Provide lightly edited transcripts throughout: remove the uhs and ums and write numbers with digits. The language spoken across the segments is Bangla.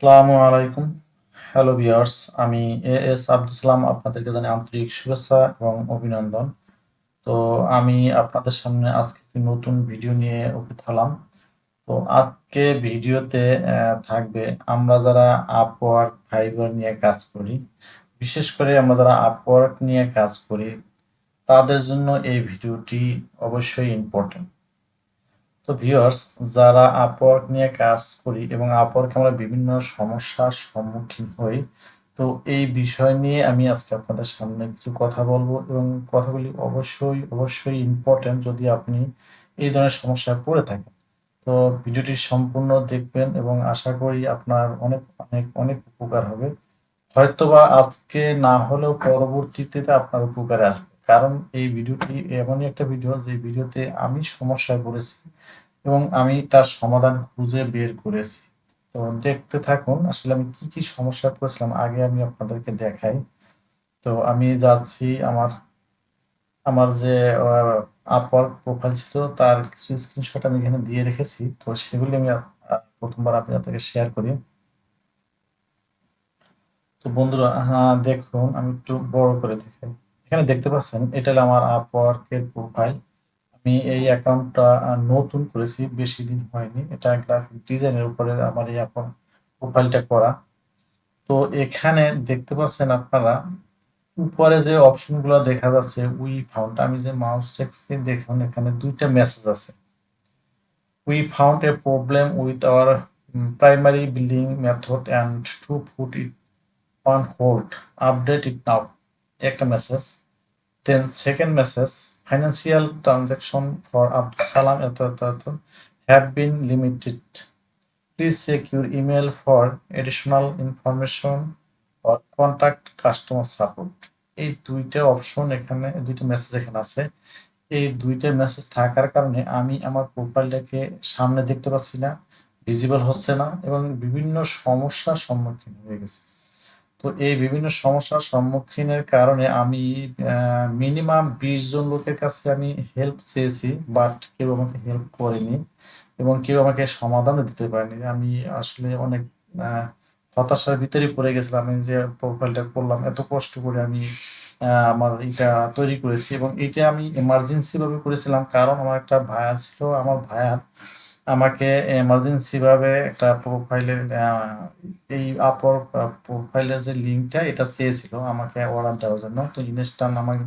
আসসালামু আলাইকুম। হ্যালো ভিউয়ার্স, আমি এস আব্দুল সালাম আপনাদেরকে জানাই আন্তরিক শুভেচ্ছা এবং অভিনন্দন। তো আমি আপনাদের সামনে আজকে একটি নতুন ভিডিও নিয়ে উপস্থিত হলাম। তো আজকে ভিডিওতে থাকবে আমরা যারা আপওয়ার্ক ফাইবার নিয়ে কাজ করি, বিশেষ করে আমরা যারা আপওয়ার্ক নিয়ে কাজ করি তাদের জন্য এই ভিডিওটি অবশ্যই ইম্পর্টেন্ট। তো ভিউয়ার্স, যারা আপওয়ার্ক নিয়ে কাজ করি এবং আপওয়ার্কে আমরা বিভিন্ন সমস্যার সম্মুখীন হই, তো এই বিষয় নিয়ে আমি আজকে আপনাদের সামনে কিছু কথা বলবো এবং কথাগুলি অবশ্যই অবশ্যই ইম্পর্টেন্ট যদি আপনি এই ধরনের সমস্যায় পড়ে থাকেন। তো ভিডিওটি সম্পূর্ণ দেখবেন এবং আশা করি আপনার অনেক অনেক অনেক উপকার হবে। হয়তোবা আজকে না হলেও পরবর্তীতে আপনার উপকারে আসবে, কারণ এই ভিডিওটি এমনই একটা ভিডিও যে ভিডিওতে আমি সমস্যায় পড়েছি এবং আমি তার সমাধান খুঁজে বের করেছি। তো দেখতে থাকুন আসলে আমি কি কি সমস্যায় পড়েছিলাম, আগে আমি আপনাদেরকে দেখাই। তো আমি যাচ্ছি আমার আমার যে আপওয়ার্ক প্রোফাইল ছিল তার কিছু স্ক্রিনশট আমি এখানে দিয়ে রেখেছি, তো সেগুলি আমি প্রথমবার আপনাদেরকে শেয়ার করি। তো বন্ধুরা, হ্যাঁ দেখুন, আমি একটু বড় করে দেখাই। এখানে দেখতে পাচ্ছেন এটা হলো আমার আপওয়ার্কের প্রোফাইল। আমি এই অ্যাকাউন্টটা নতুন করেছি, বেশি দিন হয়নি। এটা গ্রাফিক ডিজাইনের উপরে আমার এই এখন প্রোফাইলটা করা। তো এখানে দেখতে পাচ্ছেন আপনারা উপরে যে অপশনগুলো দেখা যাচ্ছে উই ফাউন্ড, আমি যে মাউস রেখেছি দেখুন এখানে দুইটা মেসেজ আছে। We found a problem with our primary billing method and to put it on hold, update it now, একটা message. Then second message, financial transaction for Abdul Salam এত এত এত have been limited. Please check your email for additional information or contact customer support. এই দুইটা অপশন এখানে, দুইটা মেসেজ এখানে আছে। এই দুইটা মেসেজ থাকার কারণে আমি আমার প্রোফাইলটাকে সামনে দেখতে পাচ্ছি না, ভিজিবল হচ্ছে না এবং বিভিন্ন সমস্যার সম্মুখীন হয়ে গেছে। তো এই বিভিন্ন সমস্যার সম্মুখীনের কারণে আমি মিনিমাম ২০ জন লোকের কাছে আমি হেল্প চেয়েছি, বাট কেউ আমাকে হেল্প করেনি এবং কেউ আমাকে সমাধানও দিতে পারেনি। আমি আসলে অনেক আহ, হতাশার ভিতরে পড়ে গেছিলাম। আমি যে প্রোফাইলটা করলাম এত কষ্ট করে আমি আমার এটা তৈরি করেছি এবং এটা আমি এমার্জেন্সি ভাবে করেছিলাম, কারণ আমার একটা ভায়া ছিল। আমার ভায়া আমাকে এমার্জেন্সি ভাবে একটা প্রোফাইলের এই আপর প্রোফাইলের যে লিঙ্কটা এটা চেয়েছিল আমাকে অর্ডার দেওয়ার জন্য। তো ইনস্ট্যান্ট আমাকে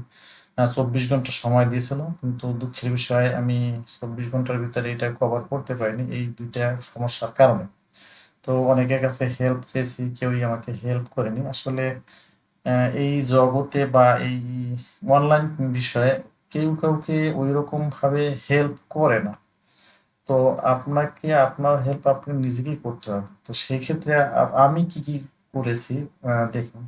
২৪ ঘন্টা সময় দিয়েছিল, কিন্তু দুঃখের বিষয় আমি ২৪ ঘন্টার ভিতরে এটা কভার করতে পারিনি এই দুইটা সমস্যার কারণে। তো অনেকের কাছে হেল্প চেয়েছি, কেউই আমাকে হেল্প করেনি আসলে। এই জগতে বা এই অনলাইন বিষয়ে কেউ কাউকে ওই রকম ভাবে হেল্প করে না। তো আপনাকে আপনার হেল্প আপনি নিজেকেই করতে হবে। তো সেই ক্ষেত্রে আমি কি কি করেছি দেখুন।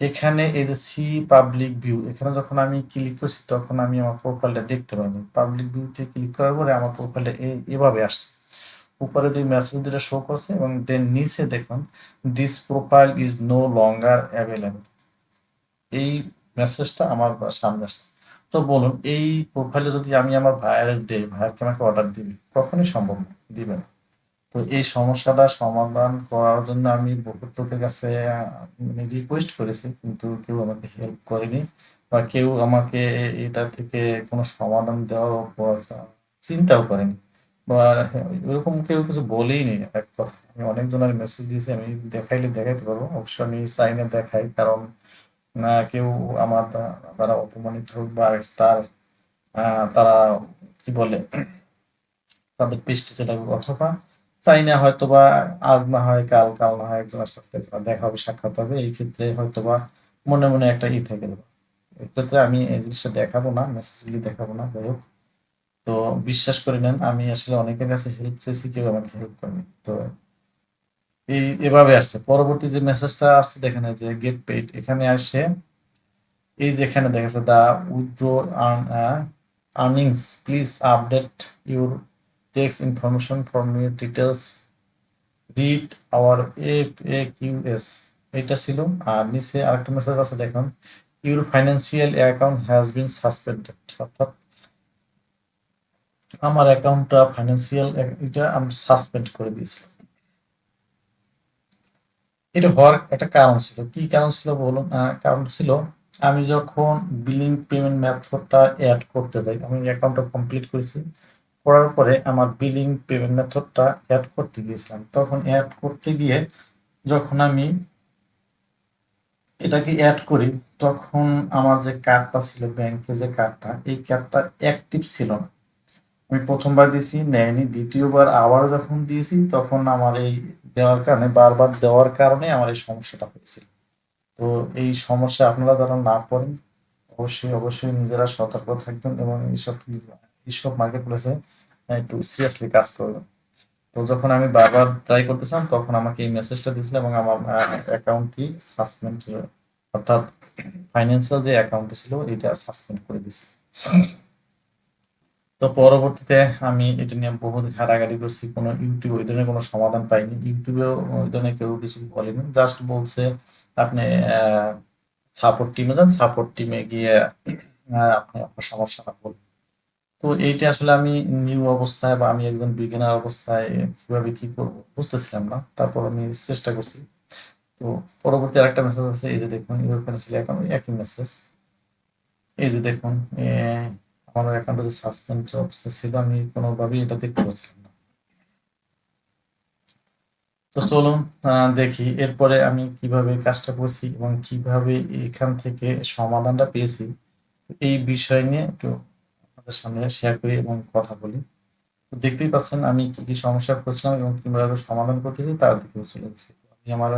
এখানে এই যে সি পাবলিক ভিউ, এখানে যখন আমি ক্লিক করছি তখন আমি আমার প্রোফাইলটা দেখতে পাইনি। পাবলিক ভিউতে ক্লিক করার পরে আমার প্রোফাইলটা এভাবে আসছে। উপরে দুই মেসেজ দুটো শো করছে এবং দেন নিচে দেখুন, this profile is no longer available, এই মেসেজটা আমার সামনে আসছে। তো বলুন, এই প্রোফাইলে যদি আমি আমার ভাইয়ের দেই, ভাইয়ের কি আমাকে অর্ডার দিবে? কখনোই সম্ভব না, দিবে না। তো এই সমস্যাটা সমাধান করার জন্য আমি বহুত লোকের কাছে মানে রিকোয়েস্ট করেছি, কিন্তু কেউ আমাকে হেল্প করেনি বা কেউ আমাকে এটা থেকে কোনো সমাধান দেওয়ার চিন্তাও করেনি বা এরকম কেউ কিছু বলেই নি। এক কথা, আমি অনেকজনের মেসেজ দিয়েছি, আমি দেখাইলে দেখাইতে পারবো, অবশ্য আমি সাইনে দেখাই, কারণ না কেউ আমার দ্বারা অপমানিত হোক বা তার তারা কি বলে তাদের পেস্টিসে লাগুক, অথবা চাই না হয়তোবা আজ না হয় কাল, কাল না হয় একজনের সাথে দেখা হবে, সাক্ষাৎ হবে, এই ক্ষেত্রে হয়তোবা মনে মনে একটা থেকে যাবে। এক্ষেত্রে আমি এই জিনিসটা দেখাবো না, মেসেজগুলি দেখাবো না, যাই হোক। তো বিশ্বাস করে নেন, আমি আসলে অনেকের কাছে হেল্প চেয়েছি, কেউ আমাকে হেল্প করেনি। তো এভাবে আসছে। পরবর্তী যে মেসেজটা আসছে দেখেন, এই যে গেট পেইড, এখানে আসে এই যে এখানে দেখা যাচ্ছে the withdraw earnings, please update your tax information for new details, read our FAQs, এটা ছিল। আর নিচে আরেকটা মেসেজ আছে দেখুন, your financial account has been suspended, অর্থাৎ আমার অ্যাকাউন্টটা ফাইন্যান্সিয়াল এটা আমি সাসপেন্ড করে দিয়েছিলাম। এটা হওয়ার একটা কারণ ছিল। কি কারণ ছিল বলুন? কারণ ছিল আমি যখন বিলিং পেমেন্ট মেথডটা এড করতে যাই, আমি অ্যাকাউন্টটা কমপ্লিট করেছি। করার পরে আমার বিলিং পেমেন্ট মেথডটা এড করতে গিয়েছিলাম। তখন এড করতে গিয়ে যখন আমি এটাকে এড করি, তখন আমার যে কার্ডটা ছিল, ব্যাংকে যে কার্ডটা, এই কার্ডটা অ্যাক্টিভ ছিল না। আমি প্রথমবার দিয়েছি, নেয়নি। দ্বিতীয়বার আবারও যখন দিয়েছি, তখন আমার এই দেওয়ার কারণে, বারবার দেওয়ার কারণে আমার এই সমস্যাটা হয়েছিল। তো এই সমস্যা আপনারা যেন না পড়েন, অবশ্যই অবশ্যই নিজেরা সতর্ক থাকবেন এবং এইসব মার্কেট প্লেসে একটু সিরিয়াসলি কাজ করবেন। তো যখন আমি বারবার ট্রাই করতেছিলাম, তখন আমাকে এই মেসেজটা দিয়েছিল এবং আমার অ্যাকাউন্টটি সাসপেন্ড, অর্থাৎ ফাইন্যান্সিয়াল যে অ্যাকাউন্ট ছিল এটা সাসপেন্ড করে দিয়েছে। তো পরবর্তীতে আমি এটা নিয়ে বহুত ঘাটাঘাটি করছি, কোনো ইউটিউব ওই ধরনের কোনো সমাধান পাইনি। ইউটিউবেও ওই ধরনের কেউ কিছু বলেনি, জাস্ট বলছে আপনি সাপোর্ট টিমে যান, সাপোর্ট টিমে গিয়ে আপনি আপনার সমস্যাটা বলুন। তো এইটা আসলে আমি নিউ অবস্থায় বা আমি একজন বিগিনার অবস্থায় কিভাবে কি করব বুঝতেছিলাম না। তারপর আমি চেষ্টা করছি। তো পরবর্তী আরেকটা মেসেজ আছে, এই যে দেখুন ইউরোপিয়ান ছিল অ্যাকাউন্ট, একই মেসেজ। এই যে দেখুন, আমার অ্যাকাউন্টে যে সাসপেন্ড অবস্থা ছিল, আমি কোনোভাবেই এটা দেখতে পাচ্ছিলাম না। তো চলুন দেখি এরপরে আমি কিভাবে কাজটা করছি এবং কিভাবে এখান থেকে সমাধানটা পেয়েছি। এই বিষয় নিয়ে একটু আপনাদের সামনে শেয়ার করি এবং কথা বলি। তো দেখতেই পাচ্ছেন আমি কি কি সমস্যা করছিলাম এবং কিভাবে সমাধান করতেছি তার দিকে চলে গেছি। আমি আমার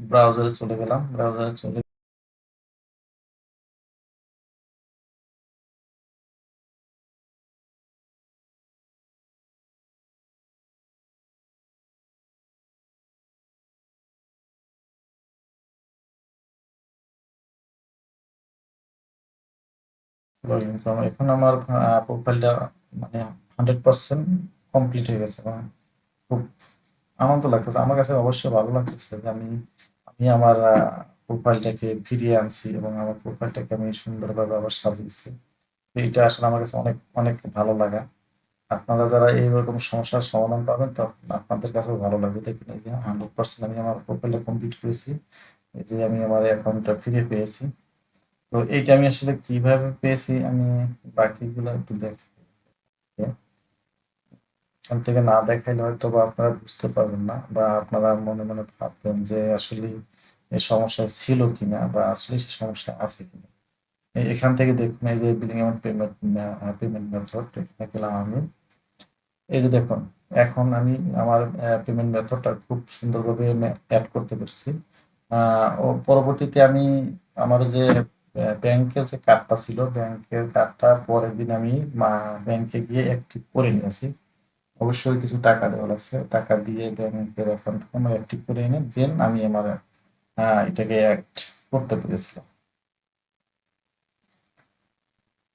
ব্রাউজারে চলে গেলাম। ব্রাউজারে চলে লগইন করলাম। এখন আমার প্রোফাইলটা মানে 100% কমপ্লিট হয়ে গেছে এবং খুব আনন্দ লাগতেছে। আমার কাছে অবশ্যই ভালো লাগতেছে যে আমি আমি আমার প্রোফাইলটাকে ফিরিয়ে আনছি এবং আমার প্রোফাইলটাকে আমি সুন্দরভাবে আবার সাজিয়েছি। তো এইটা আসলে আমার কাছে অনেক অনেক ভালো লাগা। আপনারা যারা এইরকম সমস্যার সমাধান পাবেন, তখন আপনাদের কাছেও ভালো লাগবে। দেখুন এই যে 100% আমি আমার প্রোফাইলটা কমপ্লিট করেছি। এই যে আমি আমার অ্যাকাউন্টটা ফিরে পেয়েছি। তো এইটা আমি আসলে কিভাবে পেয়েছি, আমি বাকিগুলো একটু দেখি। এখান থেকে না দেখাইলে হয়তো বা আপনারা বুঝতে পারবেন না, বা আপনারা মনে মনে ভাববেন যে আসলে এই সমস্যা ছিল কিনা বা আসলে সে সমস্যা আছে কিনা। এখান থেকে দেখুন, এই যে billing amount payment, payment method, এখানে গেলাম আমি। এই যে দেখুন, এখন আমি আমার পেমেন্ট মেথডটা খুব সুন্দরভাবে অ্যাড করতে পারছি। ও পরবর্তীতে আমি আমার যে ব্যাংকের যে কার্ডটা ছিল, ব্যাংকের কার্ডটা পরের দিন আমি ব্যাংকে গিয়ে অ্যাক্টিভ করে নিয়েছি। অবশ্যই কিছু টাকা দেওয়া লাগছে, টাকা দিয়ে ব্যাংকের অ্যাকাউন্ট আমার অ্যাক্টিভ করে এনে দেন আমি আমার এটাকে অ্যাড করতে পেরেছিলাম।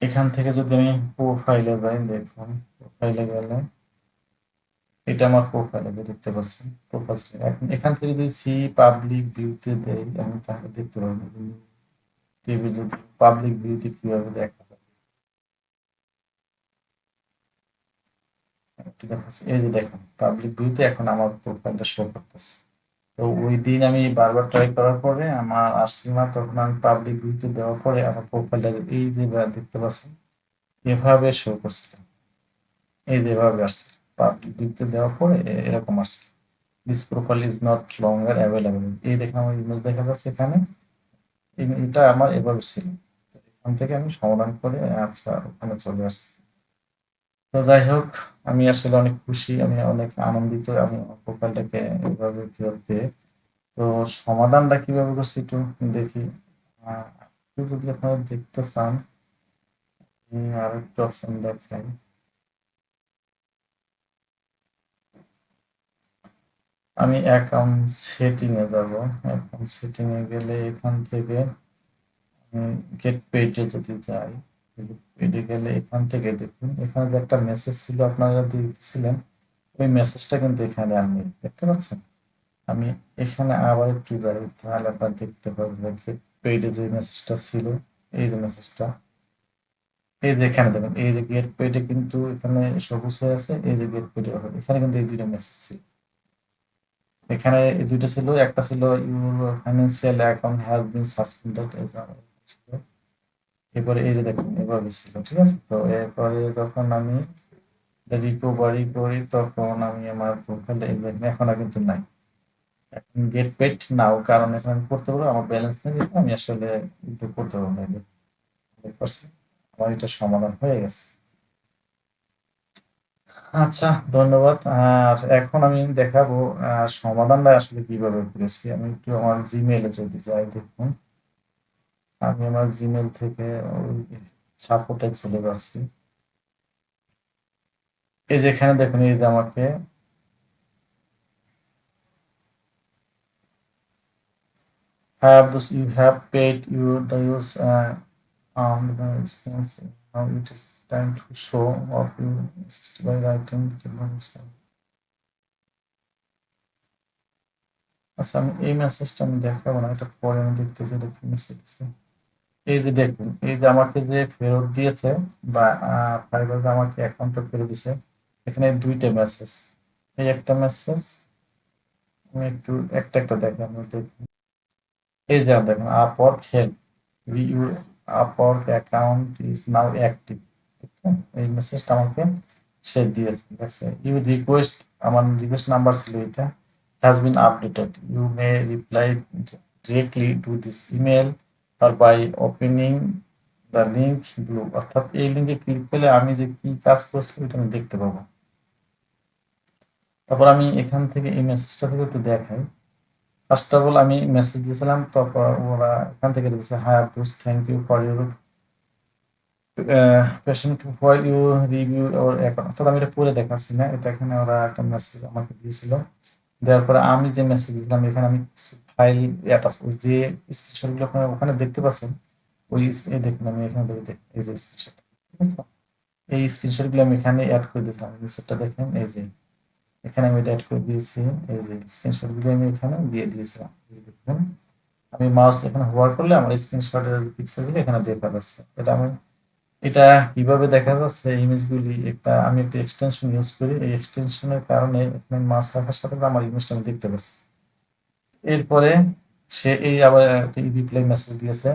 এখান থেকে যদি আমি প্রোফাইলে যাই, দেখুন প্রোফাইলে গেলে এটা আমার প্রোফাইলে দেখতে পাচ্ছেন। প্রোফাইল এখন এখান থেকে যদি সি পাবলিক ভিউতে দেই, আমি তাহলে দেখতে পারবো টেবিল যদি পাবলিক ভিউতে কিভাবে দেখা যায়। একটু দেখাচ্ছি, এই যে দেখুন পাবলিক ভিউতে এখন আমার প্রোফাইলটা শো করতেছে। তো ওই দিন আমি বারবার ট্রাই করার পরে আমার আসছে না, তখন আমি পাবলিক ভিউতে দেওয়ার পরে আমার প্রোফাইলটা এই যে দেখতে পাচ্ছেন এভাবে শো করছিল। এই যে এভাবে আসছে, পাবলিক ভিউতে দেওয়ার পরে এরকম আসছে, this profile is not longer available. এই দেখুন আমার ইমেজ দেখা যাচ্ছে এখানে। এটা আমার এভাবে ছিল। তো এখান থেকে আমি সমাধান করে আচ্ছা ওখানে চলে আসছি। তো যাই হোক, আমি আসলে অনেক খুশি, আমি অনেক আনন্দিত আমি আমার প্রোফাইলটাকে এভাবে ফেরত পেয়ে। তো সমাধানটা কিভাবে করছি একটু দেখি। আহ, একটু যদি আপনারা দেখতে চান, আমি আরেকটা অপশন দেখাই। আমি অ্যাকাউন্ট সেটিং এ যাব। অ্যাকাউন্ট সেটিং এ গেলে এখান থেকে গেট পেজে যদি যাই, পেজে গেলে এখান থেকে দেখুন এখানে যে একটা মেসেজ ছিল আপনারা দিয়েছিলেন, ওই মেসেজটা কিন্তু এখানে আর নেই, দেখতে পাচ্ছেন? আমি এখানে আবার একটু যাই, তাহলে আপনারা দেখতে পারবেন গেট পেজে যে মেসেজটা ছিল, এই যে মেসেজটা, এই যে এখানে দেখুন এই যে গেট পেজে কিন্তু এখানে সবুজ হয়ে আছে, এই যে গেট পেজে এখানে কিন্তু এই দুইটা মেসেজ ছিল। এখানে এই দুইটা ছিল, একটা ছিল your financial account has been suspended, ছিল। এরপরে এই যে দেখুন এভাবে ছিল, ঠিক আছে। তো এরপরে যখন আমি রিকভারি করি তখন আমি আমার প্রোফাইলটা এই দেখুন এখন আর কিন্তু নাই। এখন গেট পেড নাও, কারণ এখন আমি করতে পারবো, আমার ব্যালেন্স নেই দেখে আমি আসলে একটু করতে পারবো না। দেখতে পাচ্ছেন? আমার এটা সমাধান হয়ে গেছে। আচ্ছা, ধন্যবাদ। আর এখন আমি দেখাবো সমাধানটা আসলে কিভাবে করেছি। আমি একটু আমার জিমেইলে যদি যাই, দেখুন আমি আমার জিমেইল থেকে ওই সাপোর্টে চলে যাচ্ছি। এই যে এখানে দেখুন, এই যে আমাকে have this, you have paid you the use the expense. Now it is time to show what you assist by writing the information. আচ্ছা, আমি এই মেসেজটা আমি দেখাবো না, এটা পরে আমি দেখতেছি এটা কি মেসেজ আছে। এই যে দেখুন, এই যে আমাকে যে ফেরত দিয়েছে বা ফাইবার আমাকে অ্যাকাউন্টে ফেরত দিয়েছে, এখানে দুইটা মেসেজ। এই একটা মেসেজ আমি একটু একটা একটা দেখি, আমি দেখি। এই যে দেখুন, Upwork help your Upwork account is now active. এই মেসেজটা আমাকে সে দিয়েছে, ঠিক আছে। ইউ রিকোয়েস্ট, আমার রিকোয়েস্ট নাম্বার ছিল এটা, has been updated, you may reply directly to this email or by opening the link below. অর্থাৎ এই লিঙ্কে ক্লিক করলে আমি যে কি কাজ করছি এটা আমি দেখতে পাবো। তারপর আমি এখান থেকে এই মেসেজটা থেকে একটু দেখাই। ফার্স্ট অফ অল আমি মেসেজ দিয়েছিলাম, তারপর ওরা এখান থেকে দিয়েছে, hi Abdus, thank you for your patient while you review our account. অর্থাৎ আমি এটা পড়ে দেখাচ্ছি না, এটা এখানে ওরা একটা মেসেজ আমাকে দিয়েছিল। দেওয়ার পরে আমি যে মেসেজ দিলাম, এখানে আমি কিছু ফাইল অ্যাটাচ, ওই যে স্ক্রিনশটগুলো আপনারা ওখানে দেখতে পাচ্ছেন, ওই এই দেখুন আমি এখানে এই যে স্ক্রিনশট, ঠিক আছে। এই স্ক্রিনশটগুলো আমি এখানে অ্যাড করে দিলাম, নিচেরটা দেখেন, এই যে এখানে আমি এটা অ্যাড করে দিয়েছি। এই যে স্ক্রিনশটগুলো আমি এখানে দিয়ে দিয়েছিলাম, এই যে দেখুন। আমি মাউস এখানে হোভার করলে আমার স্ক্রিনশটের পিক্সেলগুলো এখানে দেখা যাচ্ছে। এটা আমি, এটা কিভাবে দেখা যাচ্ছে ইমেজগুলি, একটা আমি একটা এক্সটেনশন ইউজ করি, এই এক্সটেনশনের কারণে এখানে মাউস রাখার সাথে সাথে আমার ইমেজটা আমি দেখতে পাচ্ছি। এরপরে সে এই আবার একটা রিপ্লাই মেসেজ দিয়েছে,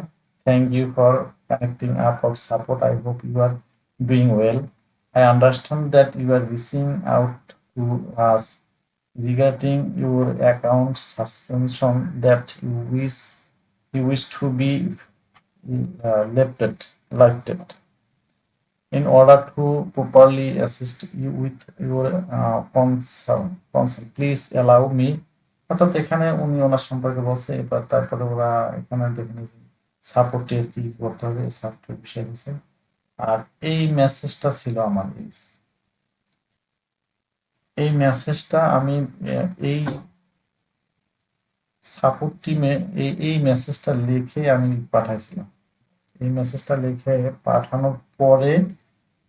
thank you for connecting up of support, I hope you are doing well, I understand that you are reaching out to us regarding your account suspension that you wish to be lifted. In order to properly assist you with your concern, please allow me. অর্থাৎ এখানে উনি ওনার সম্পর্কে বলছে। এবার তারপরে ওরা এখানে দেখেন সাপোর্টের কি করতে হবে, সাপোর্টের বিষয় দিয়েছে। আর এই মেসেজটা ছিল আমার, এই মেসেজটা আমি এই সাপোর্ট টিমে এই মেসেজটা লিখে আমি পাঠাইছিলাম। এই মেসেজটা লিখে পাঠানোর পরে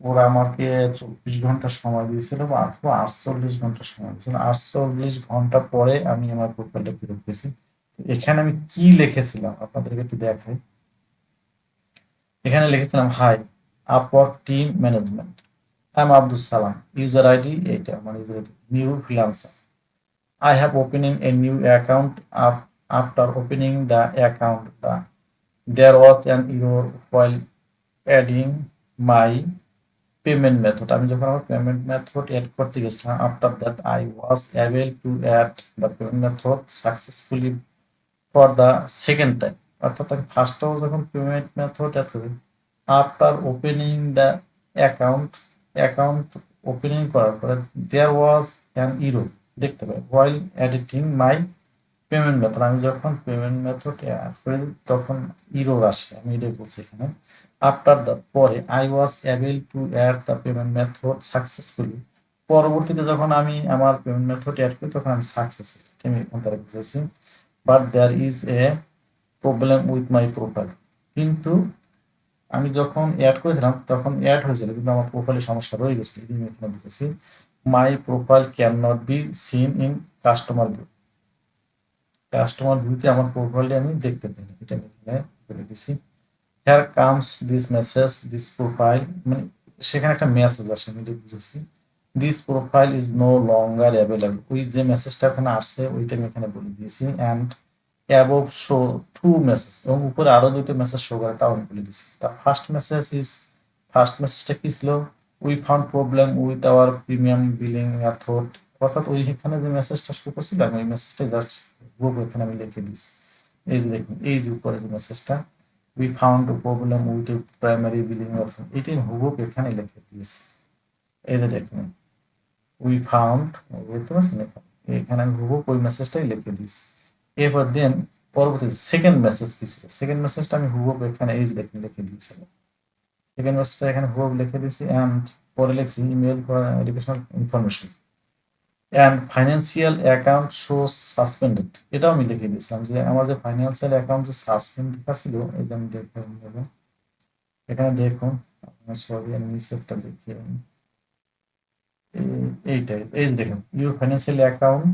ওরা আমাকে 24 ঘন্টা সময় দিয়েছিল, বা অথবা 48 ঘন্টা সময় দিয়েছিল। 48 ঘন্টা পরে আমি আমার প্রোফাইলটা ফেরত পেয়েছি। এখানে আমি কি লিখেছিলাম আপনাদেরকে একটু দেখাই। এখানে লিখেছিলাম, hi Upwork team management, I am Abdul Salam, user ID এইটা, মানে new freelancer, I have opening a new account. After opening the account, there was an error while adding my payment method. আমি যখন আমার পেমেন্ট মেথড এড করতে গেছিলাম, after that I was able to add the payment method successfully for the second time. অর্থাৎ আমি ফার্স্টও যখন পেমেন্ট মেথড অ্যাড করি, after opening the account, account opening করার পরে দেয়ার ওয়াজ অ্যান ইরো দেখতে পাই while editing my payment method. আমি যখন পেমেন্ট মেথড অ্যাড করি তখন ইরোর আসে, আমি এটাই বলছি এখানে। আফটার দ্য পরে I was able to add the payment method successfully, পরবর্তীতে যখন আমি আমার পেমেন্ট মেথড অ্যাড করি তখন আমি সাকসেসফুল, আমি এখান থেকে বুঝেছি। But there is a problem with my profile, কিন্তু আমি যখন অ্যাড করেছিলাম তখন অ্যাড হয়েছিল, কিন্তু আমার প্রোফাইলে সমস্যা রয়ে গেছিল। আমি এখানে বুঝেছি, মাই profile can not be seen in customer view, customer ভিউতে আমার প্রোফাইলটি আমি দেখতে পাই না, এটা আমি এখানে বলে দিছি। Here comes this message this profile, মানে সেখানে একটা মেসেজ আসে, আমি এটা বুঝেছি। This profile is no longer available. ওই যে মেসেজটা এখানে আসছে ওইটা আমি এখানে বলে দিয়েছি। And above show to message, এবং উপরে আরো দুটো মেসেজ শো করে তাও আমি বলে দিয়েছি। দ্য ফার্স্ট মেসেজটা কি ছিল? We found problem with hour premium billing method. অর্থাৎ ওইখানে যে মেসেজটা শো করছিল আমি ওই মেসেজটা জাস্ট গ্রুপ এখানে আমি লিখে দিয়েছি। এই যে দেখুন, এই যে উপরে যে মেসেজটা, we found problem with primary billing option, এটি হুবহুব এখানে লিখে দিয়েছি। এই যে দেখুন, উই ফাউন্ড, বুঝতে পারছেন? এখানে আমি হুবহুব ওই মেসেজটাই লিখে দিয়েছি। এরপর দেন পরবর্তী সেকেন্ড মেসেজ কি ছিল? সেকেন্ড মেসেজটা আমি হুবহুব এখানে এই যে দেখুন লিখে দিয়েছিলাম। সেকেন্ড মেসেজটা এখানে হুবহুব লিখে দিয়েছি। অ্যান্ড পরে লিখছি email for educational information and financial account show suspended, এটাও আমি লিখে দিয়েছিলাম যে আমার যে ফাইন্যান্সিয়াল অ্যাকাউন্ট যে সাসপেন্ড লেখা ছিল, এই যে আমি দেখুন এখানে দেখুন, সরি আমি নিচেরটা দেখিয়ে এইটাই, এই যে দেখুন ইউর ফাইন্যান্সিয়াল অ্যাকাউন্ট,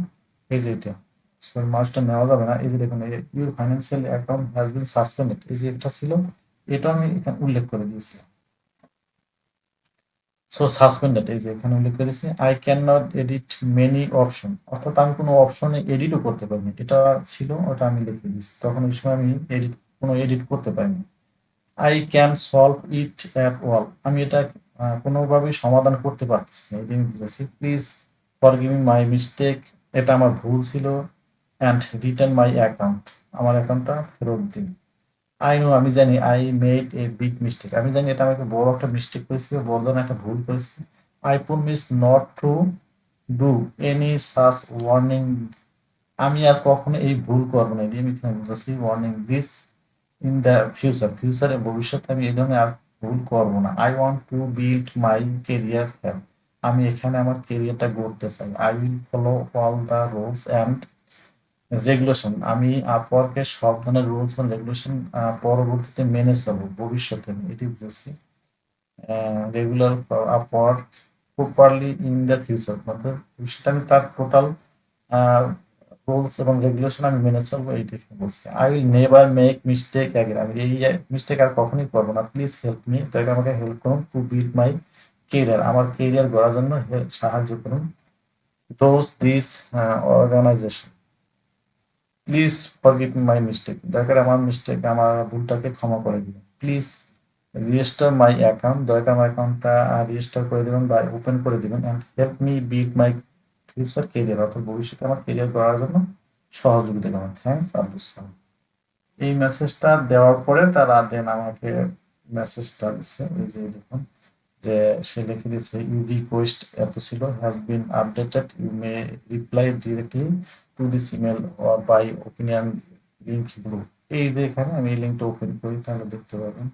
এই যে এটা সরি মাউসটা নেওয়া যাবে না, এই যে দেখুন your financial account has been suspended, এই যে এটা ছিল, এটা আমি এখানে উল্লেখ করে দিয়েছিলাম। সো সাসপেন্ডেড, এই যে এখানে উল্লেখ করেছি। I can not edit many option, অর্থাৎ আমি কোনো অপশনে এডিটও করতে পারিনি, এটা ছিল ওটা আমি লিখে দিয়েছি, তখন ওই সময় আমি কোনো এডিট করতে পারিনি। I can solve it at all, আমি এটা কোনোভাবেই সমাধান করতে পারতেছি না, এটা আমি বুঝেছি। Please forgive me my mistake, এটা আমার ভুল ছিল। অ্যান্ড রিটার্ন মাই অ্যাকাউন্ট, আমার অ্যাকাউন্টটা ফেরত দিন। আই নো, আমি জানি, I made a big mistake, আমি জানি এটা আমাকে বড় একটা মিস্টেক করেছি, বড় ধরনের একটা ভুল করেছি। I promise not to do any such warning, আমি আর কখনো এই ভুল করবো না, এটি আমি এখানে বুঝেছি। ওয়ার্নিং দিস ইন দ্য ফিউচারে ভবিষ্যতে আমি এই ধরনের আর ভুল করবো না। I want to build my career here, আমি এখানে আমার কেরিয়ারটা গড়তে চাই। I will follow all the rules and regulation, আমি আপওয়ার্কের সব ধরনের রুলস এবং রেগুলেশন পরবর্তীতে মেনে চলবো ভবিষ্যতে, আমি এটি বুঝেছি। Regular Upwork properly in the future, মানে ভবিষ্যতে আমি তার টোটাল রুলস এবং রেগুলেশন আমি মেনে চলবো, এইটাকে বলছি। I will never make mistake again, আমি এই মিস্টেক আর কখনোই করবো না। প্লিজ হেল্প মি, তাকে আমাকে হেল্প করুন। টু বিল্ড মাই কেরিয়ার, আমার কেরিয়ার গড়ার জন্য সাহায্য করুন। Those this organization, please forgive my mistake, দয়া করে আমার মিস্টেক, আমার ভুলটাকে ক্ষমা করে দিবেন। প্লিজ রিস্টোর মাই অ্যাকাউন্ট, দয়া করে আমার অ্যাকাউন্টটা রিস্টোর করে দেবেন বা ওপেন করে দিবেন। And help me build my future career, অর্থাৎ ভবিষ্যতে আমার কেরিয়ার গড়ার জন্য সহযোগিতা করুন। থ্যাংকস, আব্দুল সালাম। এই মেসেজটা দেওয়ার পরে তারা দেন আমাকে মেসেজটা দিচ্ছে, এই যে দেখুন, যে সে লিখে দিয়েছে ইউ রিকোয়েস্ট এত ছিল has been updated, you may reply directly to this email or by opinion link group. এই যে এখানে আমি এই লিঙ্কটা ওপেন করি তাহলে দেখতে পাবেন,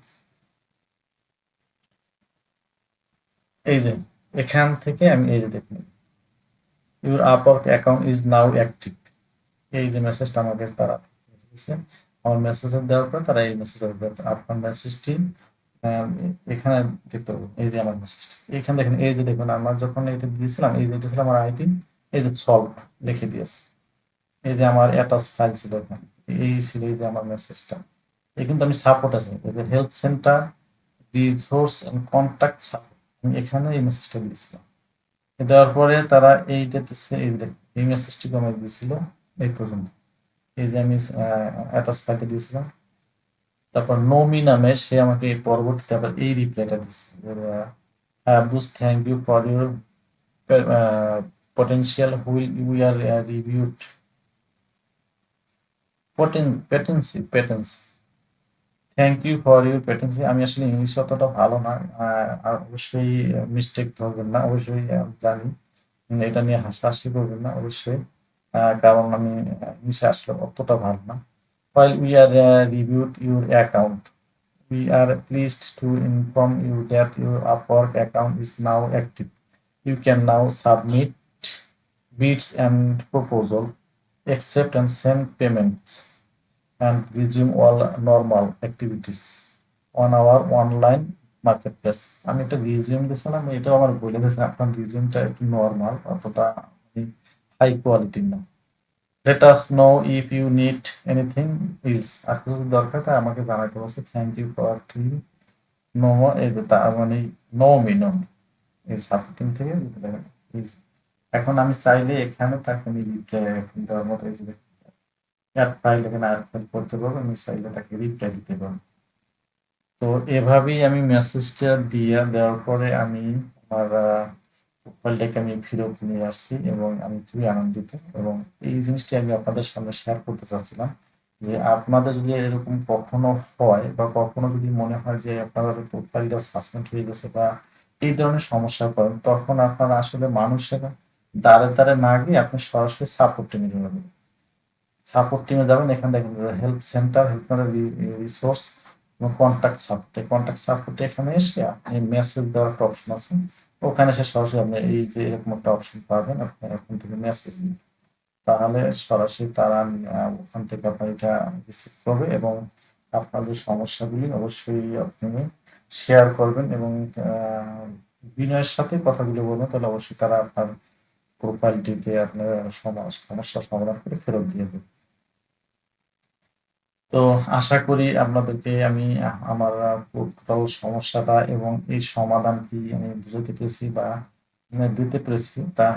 এই যে এখান থেকে আমি এই যে দেখুন, your Upwork account is now active, এই যে মেসেজটা আমাকে তারা দিয়েছে। আমার মেসেজ দেওয়ার পর তারা এই মেসেজ, আপনার মেসেজটি এখানে দেখতে পাবো, এই যে আমার মেসেজটা এখানে দেখেন, এই যে দেখুন আমার যখন এটা দিয়েছিলাম, এই যে এটা ছিল আমার আইডি, এই যে সলভ লিখে দিয়েছে, এই যে আমার অ্যাটাচ ফাইল ছিল এখানে, এই ছিল এই যে আমার মেসেজটা। এই কিন্তু আমি সাপোর্ট আছে, এই যে help centre resource and contact support, আমি এখানে এই মেসেজটা দিয়েছিলাম। দেওয়ার পরে তারা এইটাতে এই দেখুন, এই মেসেজটুকু আমাকে দিয়েছিল এই পর্যন্ত, এই যে আমি অ্যাটাচ ফাইলটা দিয়েছিলাম। তারপর নমি নামে সে আমাকে পরবর্তীতে আবার এই রিপ্লাইটা দিচ্ছে, Abdus thank you for your potential will we are reviewed patience, thank you for your patience. আমি আসলে ইংলিশ অতটা ভালো না, আর অবশ্যই মিস্টেক ধরবেন না, অবশ্যই জানি, এটা নিয়ে হাসাহাসি করবেন না অবশ্যই, কারণ আমি ইংলিশে আসলে অতটা ভালো না। while we are reviewed your account, we are pleased to inform you that your Upwork account is now active. You can now submit bids and proposal, accept and send payments, and resume all normal activities on our online marketplace. আমি একটা রিজিউম দিয়েছিলাম, এটাও আমার বলে দিয়েছে আপনার রিজিউমটা একটু নর্মাল, অতটা হাই কোয়ালিটির না। Let us know if you need anything else, আর কিছু দরকার তাই আমাকে জানাতে বলছে। থ্যাংক ইউ ফর নো, এই যে তার মানে নো মি, এই সাপোর্টিং থেকে এখন আমি চাইলে এখানে তাকে আমি রিপ্লাই দেওয়ার মতো এই যে অ্যাড ফাইল, এখানে অ্যাড ফাইল করতে পারবো, আমি চাইলে তাকে রিপ্লাই দিতে পারবো। তো এভাবেই আমি মেসেজটা দেওয়ার পরে আমি আমার প্রোফাইলটাকে আমি ফেরত নিয়ে আসছি এবং আমি খুবই আনন্দিত। এবং এই জিনিসটি আমি আপনাদের সামনে শেয়ার করতে চাচ্ছিলাম যে আপনাদের যদি এরকম কখনো হয় বা কখনো যদি মনে হয় যে আপনাদের প্রোফাইলটা সাসপেন্ড হয়ে গেছে বা এই ধরনের সমস্যা করেন, তখন আপনারা আসলে মানুষের দ্বারে দ্বারে না গিয়ে আপনি সরাসরি সাপোর্ট টিমে যাবেন। সাপোর্ট টিমে যাবেন, এখানে দেখেন হেল্প সেন্টার, হেল্প রিসোর্স এবং কন্ট্যাক্ট সাপোর্ট। এই কন্ট্যাক্ট সাপোর্টে এখানে এসে আপনি মেসেজ দেওয়ার একটা অপশন আছে, ওখানে এসে সরাসরি আপনি এই যে এরকম একটা অপশন পাবেন, আপনি ওখান থেকে মেসেজ দিন, তাহলে সরাসরি তারা ওখান থেকে আপনার এটা রিসিভ করবে এবং আপনার যে সমস্যাগুলি অবশ্যই আপনি শেয়ার করবেন এবং বিনয়ের সাথে কথাগুলো বলবেন, তাহলে অবশ্যই তারা আপনার প্রোফাইলটিকে আপনার সমস্যার সমাধান করে ফেরত দিয়ে দেবে। তো আশা করি আপনাদেরকে আমি আমার টোটাল সমস্যাটা এবং এই সমাধানটি আমি বুঝাতে পেরেছি বা দিতে পেরেছি। তা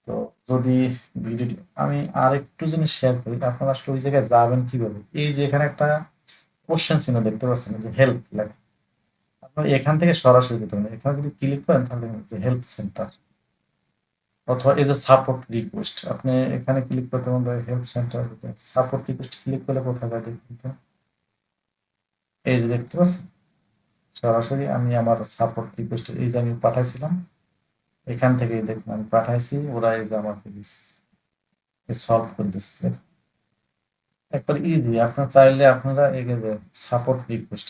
তো যদি ভিডিওটি আমি আরেকটু জিনিস শেয়ার করি, আপনারা আসলে ওই জায়গায় যাবেন কিভাবে? এই যে এখানে একটা কোশ্চেন চিহ্ন দেখতে পাচ্ছেন যে হেল্প লেখা, আপনারা এখান থেকে সরাসরি যেতে পারেন। এখানে যদি ক্লিক করেন তাহলে যে হেল্প সেন্টার অথবা এই যে সাপোর্ট রিকোয়েস্ট, আপনি এখানে ক্লিক করতে পারেন help centre. Support request click করলে কোথায় যায় দেখুন তো, এই যে দেখতে পাচ্ছেন সরাসরি আমি আমার সাপোর্ট রিকোয়েস্ট এই যে আমি পাঠাইছিলাম, এখান থেকে দেখুন আমি পাঠাইছি, ওরা এই যে আমাকে সলভ করে দিচ্ছে একবার ইজি। আপনার চাইলে আপনারা এগিয়ে যান সাপোর্ট রিকোয়েস্ট,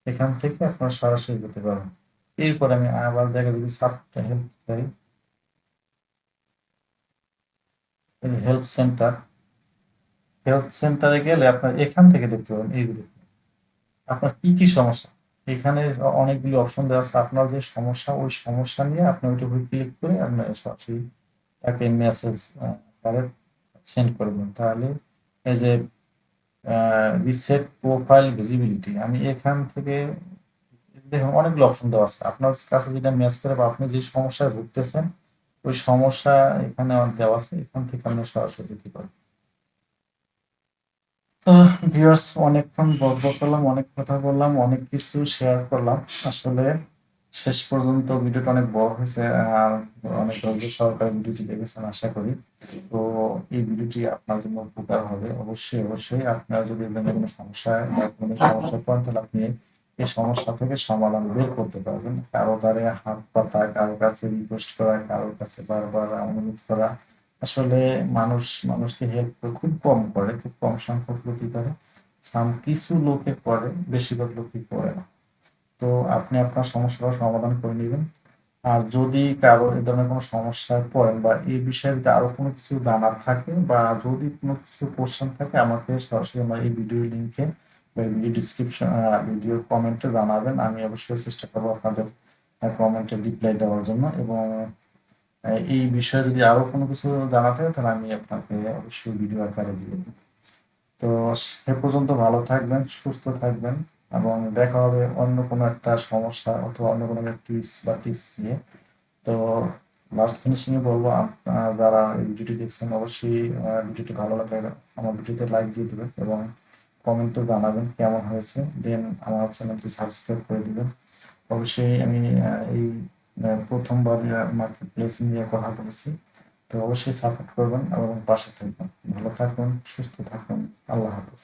এখান থেকে আপনারা সরাসরি যেতে পারেন। এরপর আমি আবার দেখা যদি সাপোর্ট হেল্প চাই, হেল্প সেন্টার, হেল্প সেন্টারে গেলে আপনার এখান থেকে দেখতে পাবেন এই যে আপনার কি কি সমস্যা, এখানে অনেকগুলি অপশন দেওয়া আছে। আপনার যে সমস্যা ওই সমস্যা নিয়ে আপনি ওইটা ক্লিক করে আপনি সরাসরি তাকে মেসেজ সেন্ড করবেন। তাহলে এই যে রিসেট প্রোফাইল ভিজিবিলিটি, আমি এখান থেকে দেখুন অনেকগুলো অপশন দেওয়া আছে, আপনার কাছে যেটা ম্যাচ করে বা আপনি যে সমস্যায় ভুগতেছেন ওই সমস্যা এখানে দেওয়া আছে, এখান থেকে আপনি সরাসরি দিতে পারেন। তো ভিউয়ার্স, অনেকক্ষণ গল্প করলাম, অনেক কথা বললাম, অনেক কিছু শেয়ার করলাম। আসলে শেষ পর্যন্ত ভিডিওটা অনেক বড় হয়েছে আর অনেক ধৈর্য সহকারে ভিডিওটি দেখেছেন আশা করি। তো এই ভিডিওটি আপনার জন্য উপকার হবে। অবশ্যই অবশ্যই আপনার যদি এই ধরনের কোনো সমস্যায় বা কোনো সমস্যায় পড়েন, তাহলে আপনি এই সমস্যা থেকে সমাধান বের করতে পারবেন। কারো দ্বারে হাত পাতা, কারো কাছে রিকোয়েস্ট করা, কারোর কাছে বারবার অনুরোধ করা, আসলে মানুষ মানুষকে হেল্প খুব কম করে, খুব কম সংখ্যক লোকই করে। কিছু লোকে করে, বেশিরভাগ লোকই করে না। তো আপনি আপনার সমস্যাটা সমাধান করে নেবেন। আর যদি কারো এ ধরনের কোনো সমস্যায় পড়েন বা এই বিষয়ে যদি আরো কোনো কিছু জানার থাকে বা যদি কোনো কিছু কোশ্চেন থাকে, আমাকে সরাসরি আমার এই ভিডিও লিঙ্কে বা ভিডিও ডিসক্রিপশন, ভিডিও কমেন্টে জানাবেন। আমি অবশ্যই চেষ্টা করবো আপনাদের কমেন্টে রিপ্লাই দেওয়ার জন্য। এবং এই বিষয়ে যদি আরো কোনো কিছু জানাতে হয় তাহলে আমি আপনাকে অবশ্যই ভিডিও আকারে দিয়ে দেবো। তো সে পর্যন্ত ভালো থাকবেন, সুস্থ থাকবেন এবং দেখা হবে অন্য কোনো একটা সমস্যা অথবা অন্য কোনো একটা টিপস বা টিপস নিয়ে। তো লাস্ট ফিনিশিং এ বলবো, যারা এই ভিডিওটি দেখছেন অবশ্যই ভিডিওটি ভালো লাগলে আমার ভিডিওতে লাইক দিয়ে দেবেন এবং কমেন্টে জানাবেন কেমন হয়েছে। দেন আমার চ্যানেলটি সাবস্ক্রাইব করে দিবেন। অবশ্যই আমি এই প্রথমবার মার্কেট প্লেস নিয়ে কথা বলেছি। তো অবশ্যই সাপোর্ট করবেন এবং পাশে থাকবেন। ভালো থাকুন, সুস্থ থাকুন। আল্লাহ হাফেজ।